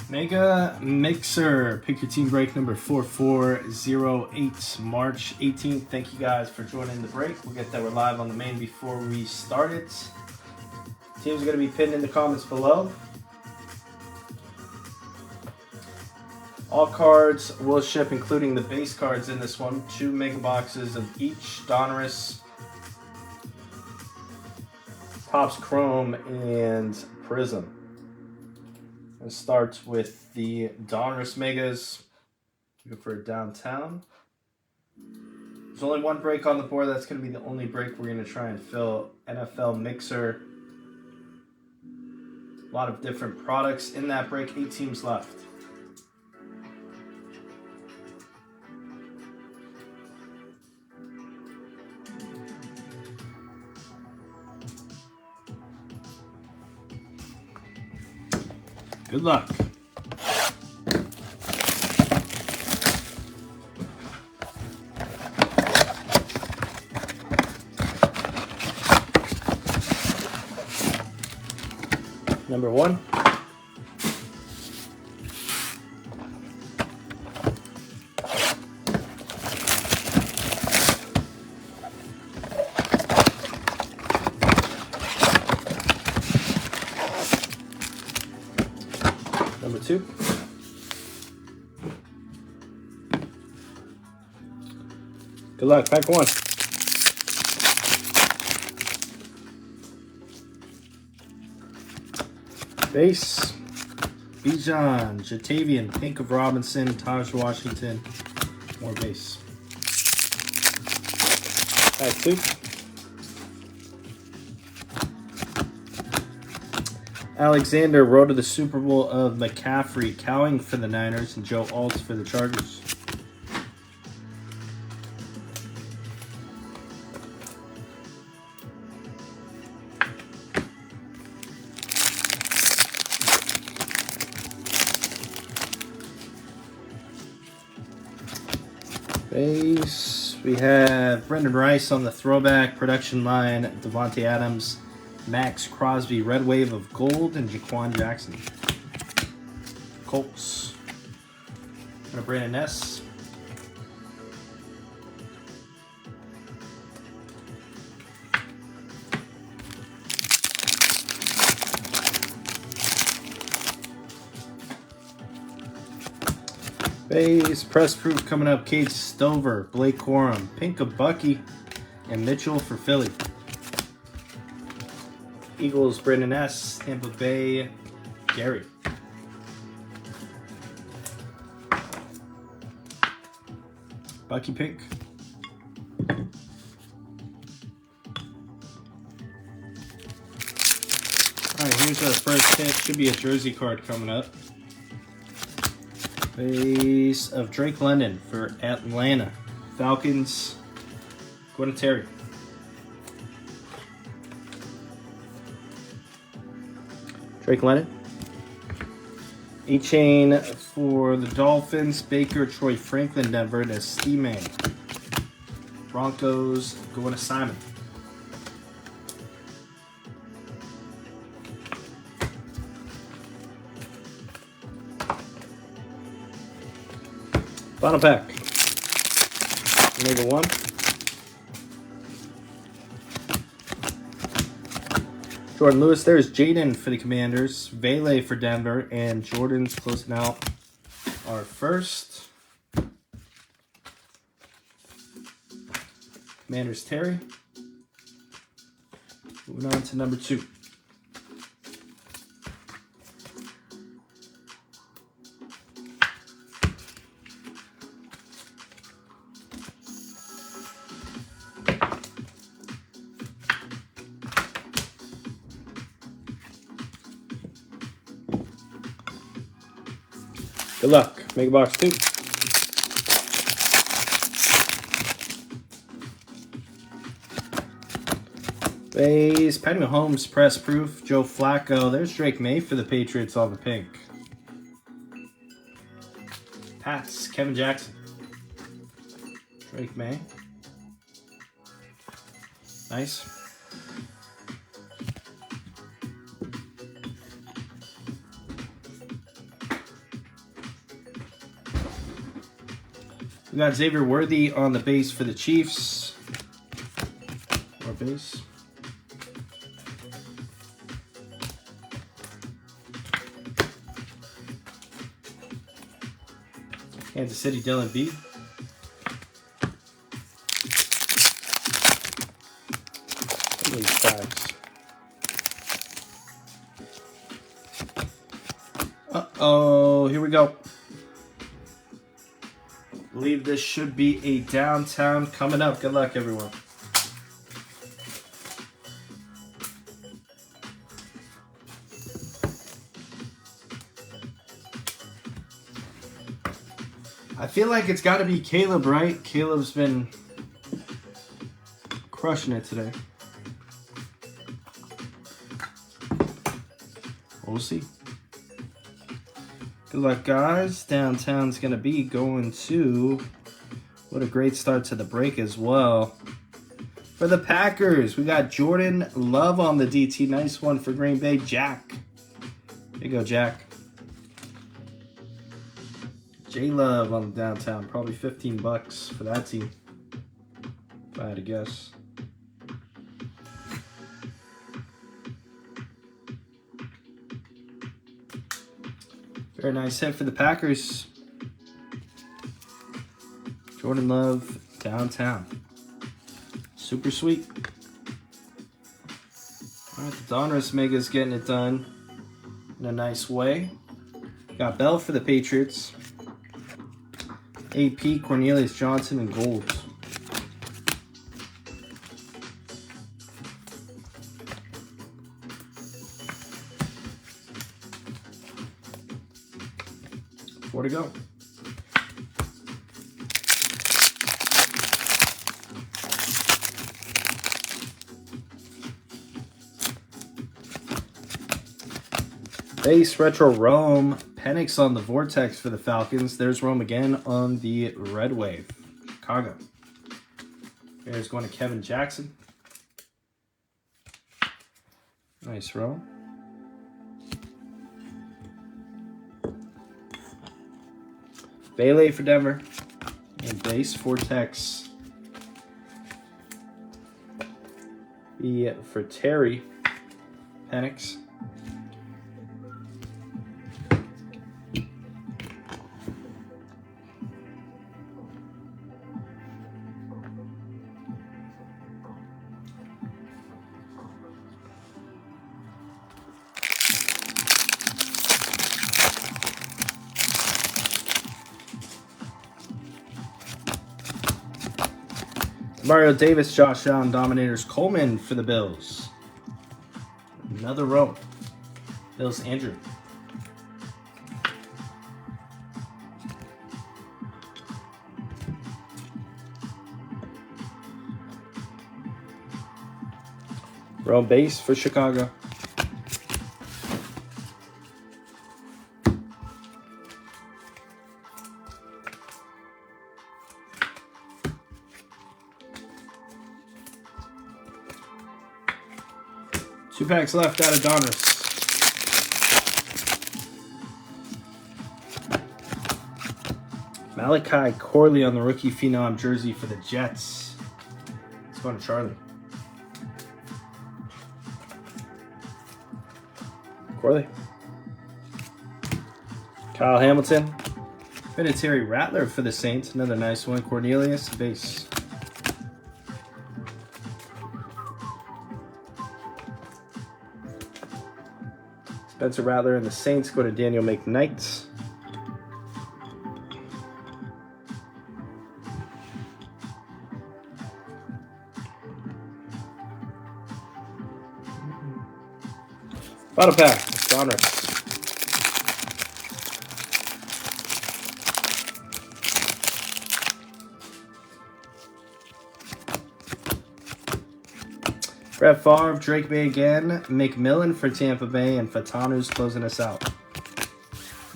Mega Mixer, pick your team break number 4408, March 18th. Thank you guys for joining the break. We'll get that we're live on the main before we start it. Teams are going to be pinned in the comments below. All cards will ship, including the base cards in this one. 2 mega boxes of each Donruss, Topps Chrome, and Prism. It starts with the Donruss Megas. Go for downtown. There's only one break on the board. That's going to be the only break we're going to try and fill. NFL Mixer. A lot of different products in that break. 8 teams left. Good luck. Number 1. Number 2. Good luck. Pack 1. Base. Bijan, Jatavian, Pink of Robinson, Taj Washington. More base. Pack 2. Alexander, road to the Super Bowl of McCaffrey, Cowing for the Niners, and Joe Alt for the Chargers. Base, we have Brendan Rice on the throwback production line, Devontae Adams, Max Crosby, Red Wave of Gold, and Jaquan Jackson. Colts. And a Brandon Hess. Base, press proof coming up, Cade Stover, Blake Corum, Pink of Bucky, and Mitchell for Philly. Eagles, Brandon S. Tampa Bay, Gary. Bucky Pink. Alright, here's our first hit. Should be a jersey card coming up. Base of Drake London for Atlanta. Falcons, Gwen Terry. Drake London. E-Chain for the Dolphins. Baker, Troy Franklin, Denver. That's Steeman. Broncos, going to Simon. Final pack. Number 1. Jordan Lewis. There's Jaden for the Commanders. Vele for Denver. And Jordan's closing out our first. Commanders Terry. Moving on to number 2. Good luck. Mega box 2. Base, Patty Mahomes, press proof. Joe Flacco. There's Drake May for the Patriots on the pink. Pats, Kevin Jackson. Drake May. Nice. We got Xavier Worthy on the base for the Chiefs. More base. Kansas City, Dylan B. Look at these packs. Uh-oh, here we go. I believe this should be a downtown coming up. Good luck, everyone. I feel like it's got to be Caleb, right? Caleb's been crushing it today. We'll see. Good luck, guys. Downtown's going to be going to... What a great start to the break as well. For the Packers, we got Jordan Love on the DT. Nice one for Green Bay. Jack. There you go, Jack. J-Love on the downtown. Probably $15 for that team, if I had to guess. Very nice hit for the Packers. Jordan Love, downtown. Super sweet. All right, the Donruss Mega's getting it done in a nice way. Got Bell for the Patriots. AP, Cornelius Johnson, and gold. Four to go. Base Retro Rome. Penix on the Vortex for the Falcons. There's Rome again on the Red Wave. Chicago. There's going to Kevin Jackson. Nice Rome. Bailey for Denver. And base Vortex. The for Terry. Penix. Mario Davis, Josh Allen, Dominators, Coleman for the Bills. Another row. Bills, Andrew. Row base for Chicago. Two packs left out of Donruss. Malachi Corley on the rookie phenom jersey for the Jets. Let's go to Charlie. Corley. Kyle Hamilton. Vinatieri Rattler for the Saints. Another nice one. Cornelius, base. Spencer Rattler and the Saints go to Daniel McKnight. Bottom pack, Donruss. Brett Favre, Drake May again, McMillan for Tampa Bay, and Fatanu's closing us out.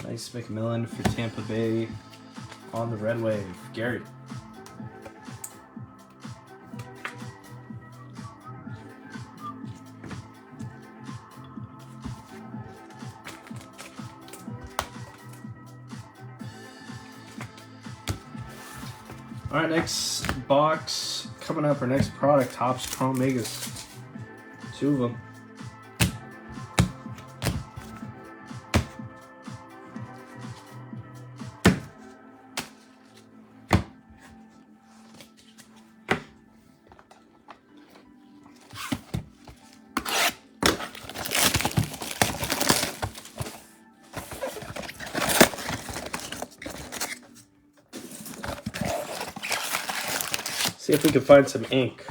Nice McMillan for Tampa Bay on the Red Wave. Gary. All right, next box coming up. Our next product, Topps Chrome Megas. 2 of them. See if we can find some ink.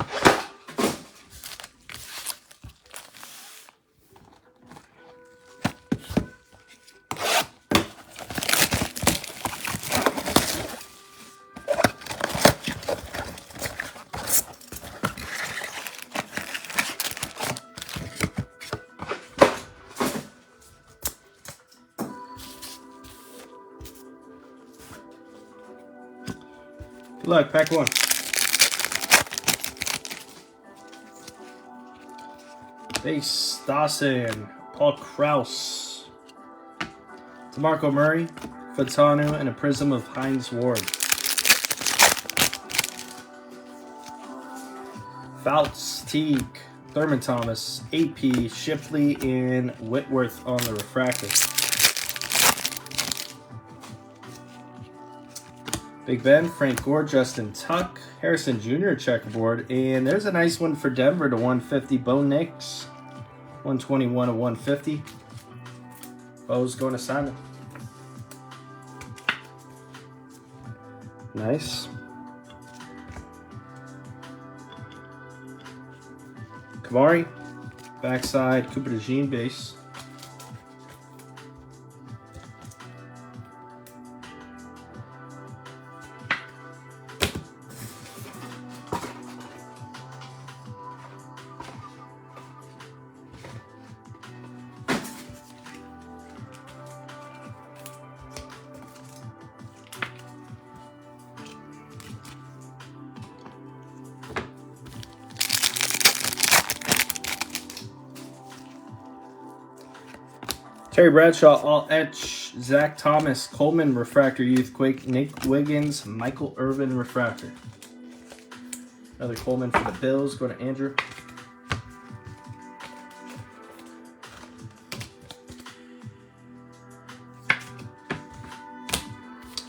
Good luck, pack 1. Base, Dawson, Paul Krause, DeMarco Murray, Fatanu, and a prism of Hines Ward. Fouts, Teague, Thurman Thomas, AP, Shipley, and Whitworth on the refractor. Big Ben, Frank Gore, Justin Tuck, Harrison Jr. checkerboard, and there's a nice one for Denver to 150, Bo Nix. 121 of 150. Bo's going to Simon. Nice. Kamari. Backside, Cooper DeJean base. Terry Bradshaw, all etch, Zach Thomas, Coleman refractor, Youthquake, Nick Wiggins, Michael Irvin refractor. Another Coleman for the Bills. Go to Andrew.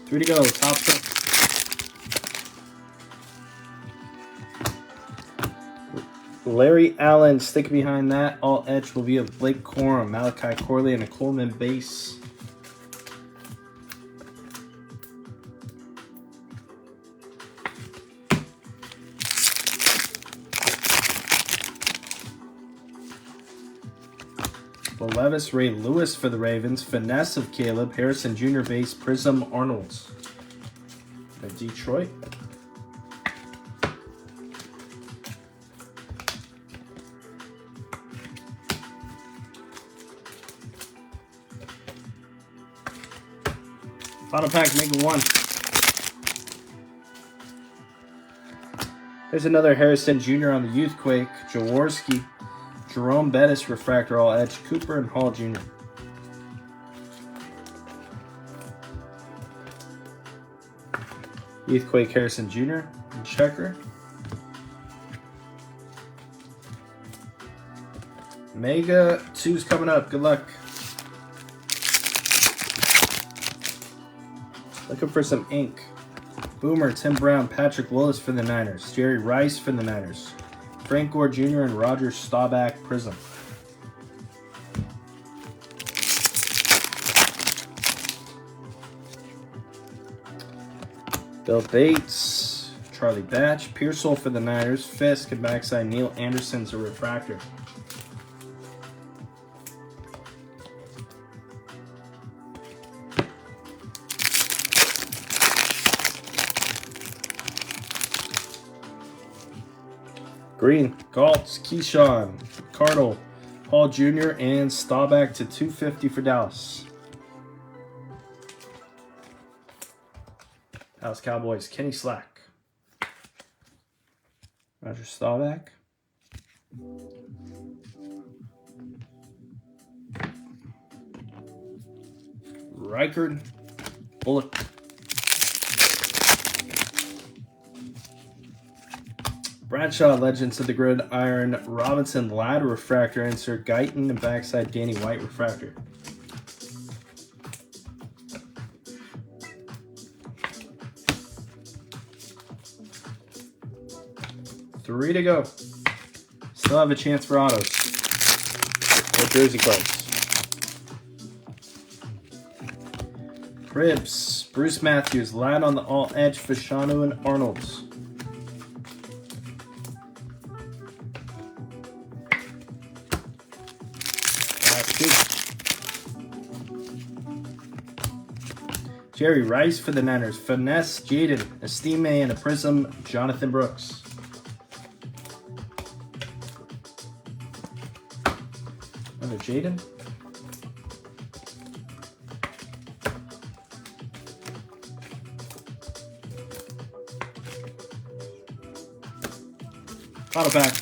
Three to go. Top pick. Larry Allen, stick behind that. All etch will be of Blake Corum, Malachi Corley, and a Coleman base. Will Levis, Ray Lewis for the Ravens. Finesse of Caleb, Harrison Jr. base, Prism Arnold's. Detroit. Final pack, Mega 1. There's another Harrison Jr. on the Youthquake. Jaworski, Jerome Bettis, refractor, all edge. Cooper and Hall Jr. Youthquake, Harrison Jr. and checker. Mega 2's coming up. Good luck. Looking for some ink. Boomer, Tim Brown, Patrick Willis for the Niners. Jerry Rice for the Niners. Frank Gore Jr. and Roger Staubach Prism. Bill Bates, Charlie Batch, Pearsall for the Niners. Fisk and backside Neil Anderson's a refractor. Green, Galtz, Keyshawn, Cardle, Paul Jr., and Staubach to 250 for Dallas. Dallas Cowboys, Kenny Slack. Roger Staubach. Reichard, Bullock. Bradshaw, Legends of the Gridiron, Robinson, Ladder Refractor insert, Guyton, and backside Danny White Refractor. Three to go. Still have a chance for autos. Or jersey cards. Cribs, Bruce Matthews, Lad on the all edge, Fashanu and Arnold's. Jerry Rice for the Niners, Finesse, Jaden, Estime, and a Prism, Jonathan Brooks. Another Jaden. Auto pack.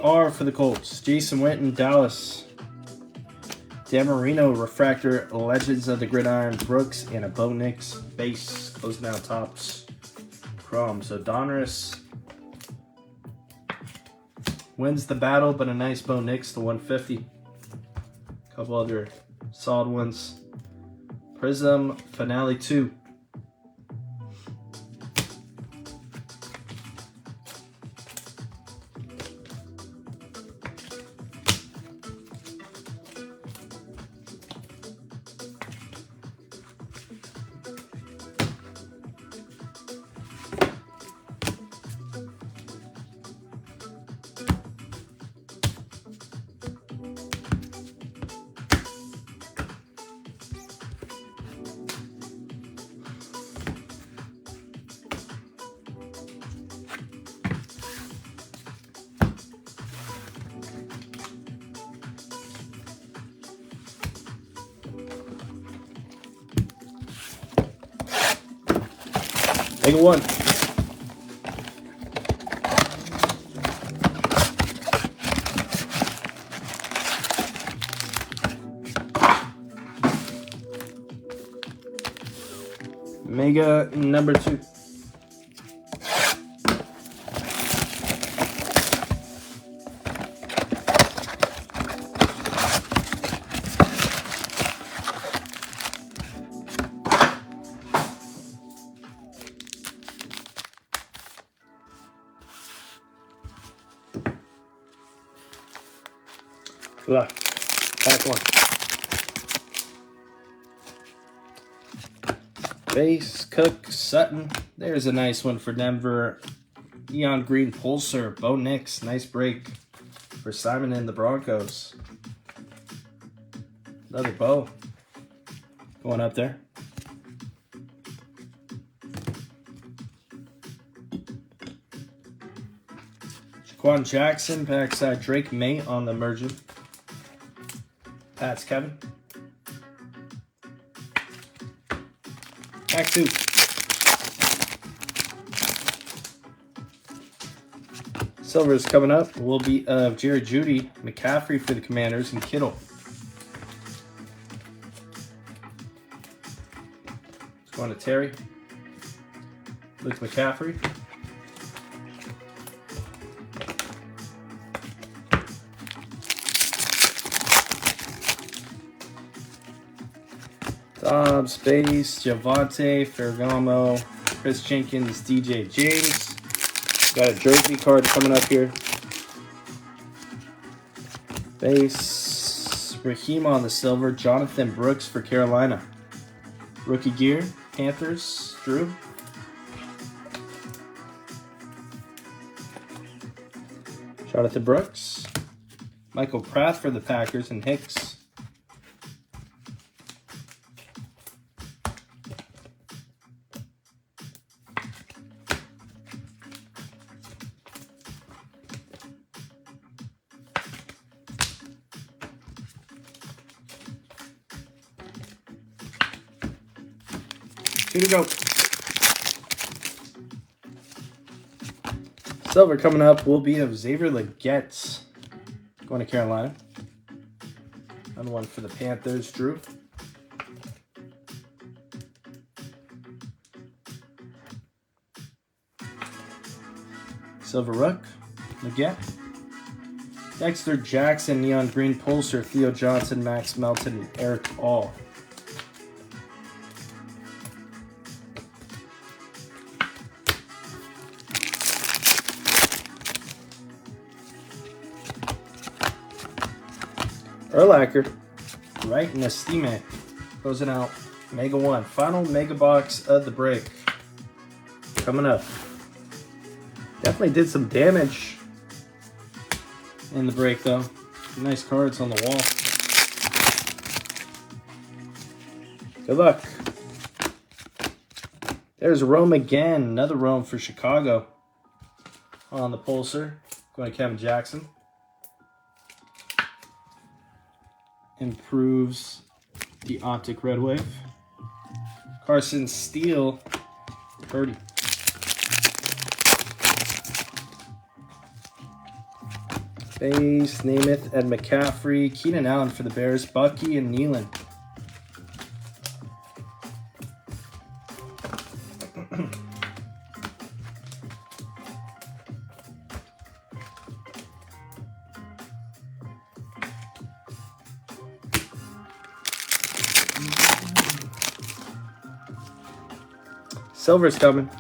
AR for the Colts, Jason Witten, Dallas. Dan Marino, Refractor, Legends of the Gridiron, Brooks, and a Bo Nix base. Closing out tops. Chrome. So Donruss wins the battle, but a nice Bo Nix to 150. A couple other solid ones. Prism, Finale 2. Take a one. Mega number 2. Good luck. Pack 1. Base, Cook, Sutton. There's a nice one for Denver. Neon Green Pulsar, Bo Nix. Nice break for Simon and the Broncos. Another Bo going up there. Jaquan Jackson, backside Drake May on the emergent. That's Kevin. Pack 2. Silver's coming up. Will be of Jerry Jeudy, McCaffrey for the Commanders, and Kittle. Going to Terry. Luke McCaffrey. Dobbs, Base, Javante, Ferragamo, Chris Jenkins, DJ James. Got a jersey card coming up here. Base, Raheem on the silver, Jonathan Brooks for Carolina. Rookie gear, Panthers, Drew. Jonathan Brooks. Michael Pratt for the Packers and Hicks. Here we go. Silver coming up will be of Xavier Legette going to Carolina. Another one for the Panthers, Drew. Silver Rook, Leggett, Dexter Jackson, Neon Green Pulsar, Theo Johnson, Max Melton, and Eric All. Urlacher, right in the Steam. Closing out Mega 1. Final Mega Box of the break. Coming up. Definitely did some damage in the break, though. Nice cards on the wall. Good luck. There's Rome again. Another Rome for Chicago on the Pulsar. Going to Kevin Jackson. Improves the Optic Red Wave. Carson Steele, 30. Bays, Namath, Ed McCaffrey, Keenan Allen for the Bears, Bucky, and Nealon. Silver's coming.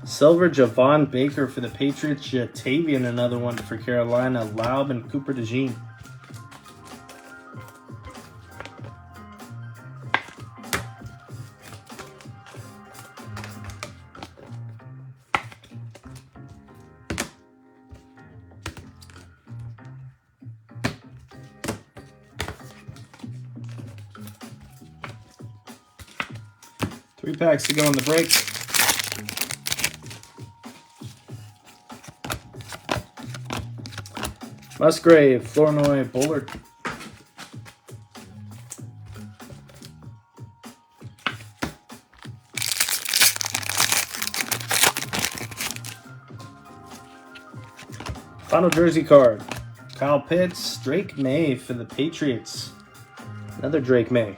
Silver, Javon Baker for the Patriots. Jatavian, another one for Carolina. Laub and Cooper DeJean. Three packs to go in the break. Musgrave, Flournoy, Bullard. Final jersey card. Kyle Pitts, Drake May for the Patriots. Another Drake May.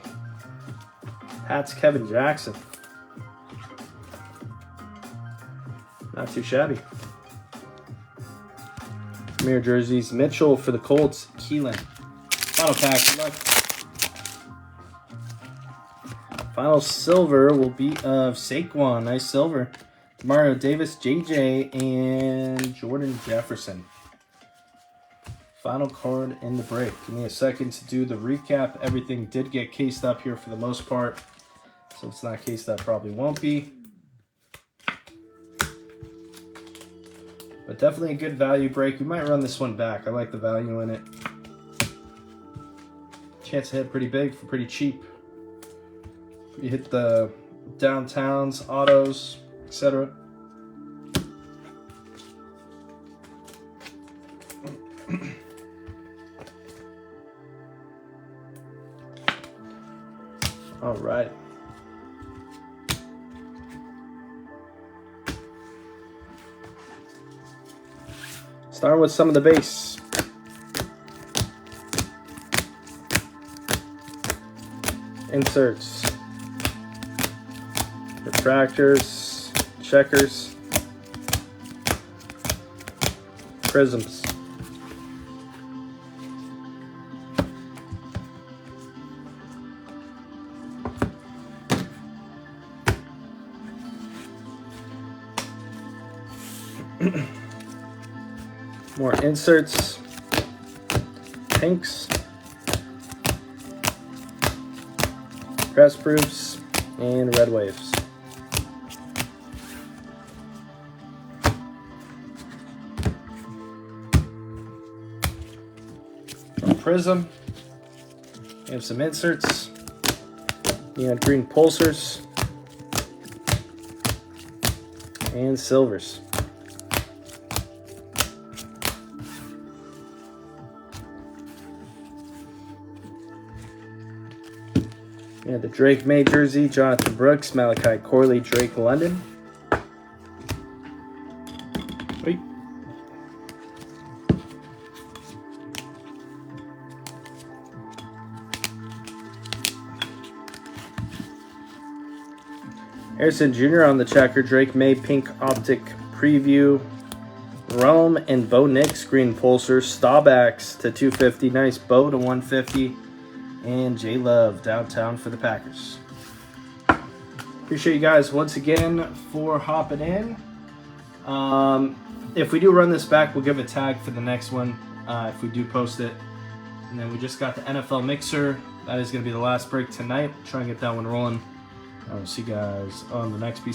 Hats, Kevin Jackson. Not too shabby. Premier jerseys, Mitchell for the Colts, Keelan. Final pack, good luck. Final silver will be of Saquon, nice silver. Mario Davis, JJ, and Jordan Jefferson. Final card in the break. Give me a second to do the recap. Everything did get cased up here for the most part. So if it's not cased up, probably won't be. But definitely a good value break. We might run this one back. I like the value in it. Chance to hit pretty big for pretty cheap. You hit the downtowns, autos, etc. All right. Starting with some of the base. Inserts. Retractors. Checkers. Prisms. More inserts, pinks, press proofs, and red waves. From Prism, we have some inserts, neon green pulsars, and silvers. We have the Drake May jersey, Jonathan Brooks, Malachi Corley, Drake London. Wait. Harrison Jr. on the checker, Drake May, pink optic preview, Rome and Bo Nix, green pulsers. Staubachs to 250. Nice. Bo to 150. And J Love downtown for the Packers. Appreciate you guys once again for hopping in. If we do run this back, we'll give a tag for the next one if we do post it. And then we just got the NFL Mixer. That is going to be the last break tonight. Try and get that one rolling. I will see you guys on the next piece.